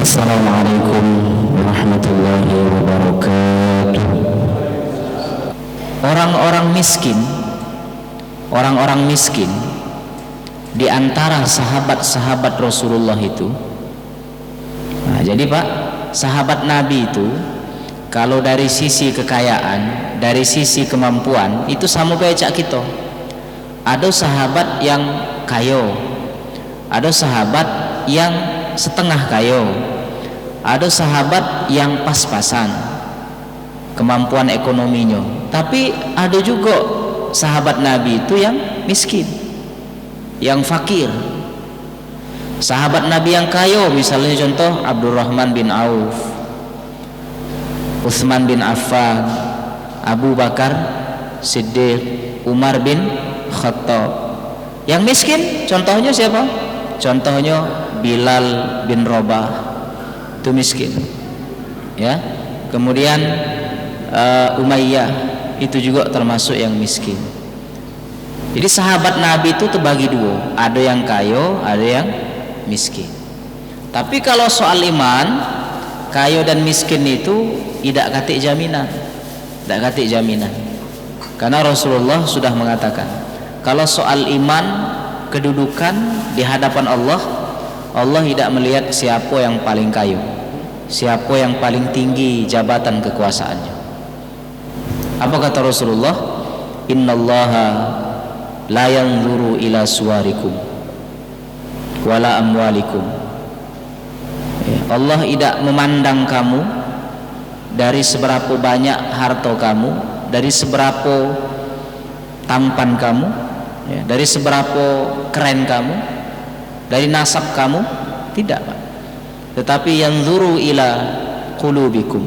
Assalamualaikum warahmatullahi wabarakatuh. Orang-orang miskin di antara sahabat-sahabat Rasulullah itu. Nah, jadi Pak, sahabat Nabi itu kalau dari sisi kekayaan, dari sisi kemampuan itu sama kayak kita. Ada sahabat yang kayo, ada sahabat yang setengah kayo, ada sahabat yang pas-pasan kemampuan ekonominya, tapi ada juga sahabat Nabi itu yang miskin, yang fakir. Sahabat Nabi yang kayo misalnya contoh Abdurrahman bin Auf, Utsman bin Affan, Abu Bakar Siddiq, Umar bin Khattab. Yang miskin contohnya siapa? Contohnya Bilal bin Rabah, itu miskin ya. Kemudian Umayyah itu juga termasuk yang miskin. Jadi sahabat Nabi itu terbagi dua, ada yang kayo, ada yang miskin. Tapi kalau soal iman, kayo dan miskin itu tidak katik jaminan, tidak katik jaminan. Karena Rasulullah sudah mengatakan, kalau soal iman, kedudukan di hadapan Allah, Allah tidak melihat siapa yang paling kayo, siapa yang paling tinggi jabatan kekuasaannya. Apa kata Rasulullah? Innallaha la yanzuru ila suwarikum wala amwalikum. Allah tidak memandang kamu dari seberapa banyak harta kamu, dari seberapa tampan kamu, ya, dari seberapa keren kamu, dari nasab kamu, tidak Pak. Tetapi yanzuru ila qulubikum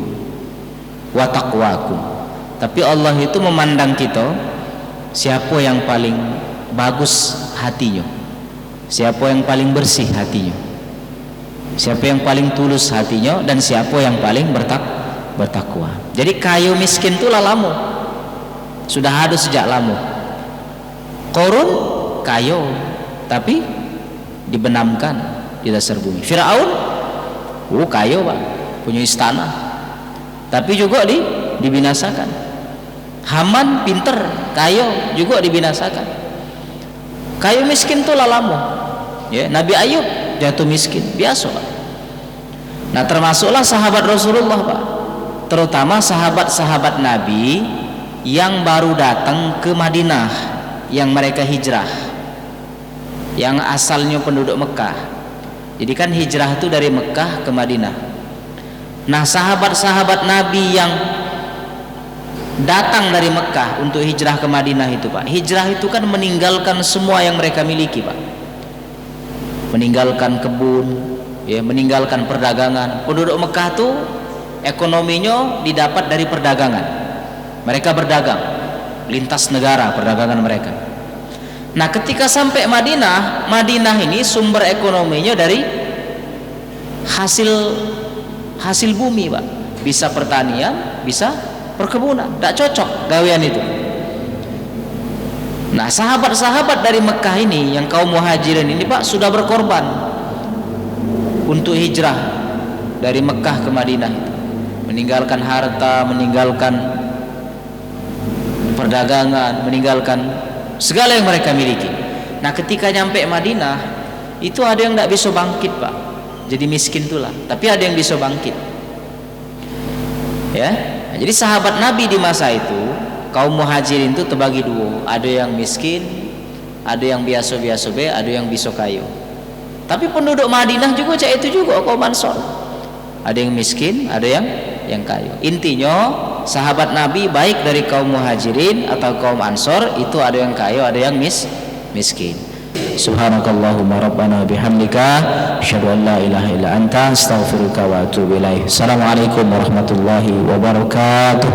wa taqwakum. Tapi Allah itu memandang kita, siapa yang paling bagus hatinya, siapa yang paling bersih hatinya, siapa yang paling tulus hatinya, dan siapa yang paling bertakwa. Jadi kayu miskin itu lama, sudah ada sejak lama. Korun kayu tapi dibenamkan di dasar bumi. Firaun kayu Pak, punya istana tapi juga dibinasakan. Haman pinter, kayu juga dibinasakan. Kayu miskin tuh lama ya. Nabi Ayub jatuh miskin, biasa Pak. Nah termasuklah sahabat Rasulullah Pak, terutama sahabat-sahabat Nabi yang baru datang ke Madinah, yang mereka hijrah, yang asalnya penduduk Mekah. Jadi kan hijrah itu dari Mekah ke Madinah. Nah sahabat-sahabat Nabi yang datang dari Mekah untuk hijrah ke Madinah itu Pak, hijrah itu kan meninggalkan semua yang mereka miliki Pak, meninggalkan kebun ya, meninggalkan perdagangan. Penduduk Mekah tuh ekonominya didapat dari perdagangan, mereka berdagang lintas negara, perdagangan mereka. Nah ketika sampai Madinah, Madinah ini sumber ekonominya dari hasil bumi Pak, bisa pertanian, bisa perkebunan, tidak cocok gawean itu. Nah sahabat-sahabat dari Mekah ini, yang kaum muhajirin ini Pak, sudah berkorban untuk hijrah dari Mekah ke Madinah itu, meninggalkan harta, meninggalkan perdagangan, meninggalkan segala yang mereka miliki. Nah ketika nyampe Madinah itu ada yang tidak bisa bangkit Pak, jadi miskin itulah, tapi ada yang bisa bangkit ya. Nah, jadi sahabat Nabi di masa itu, kaum muhajirin itu terbagi dua, ada yang miskin, ada yang biasa-biasa be, ada yang bisa kayu. Tapi penduduk Madinah juga cak itu juga kaum Ansor, ada yang miskin, ada yang kayu. Intinya sahabat Nabi baik dari kaum muhajirin atau kaum Ansor itu ada yang kayu, ada yang miskin. Subhanakallahumma rabbana bihamdika asyhadu an la ilaha illa anta astaghfiruka wa atubu ilaik. Assalamualaikum warahmatullahi wabarakatuh.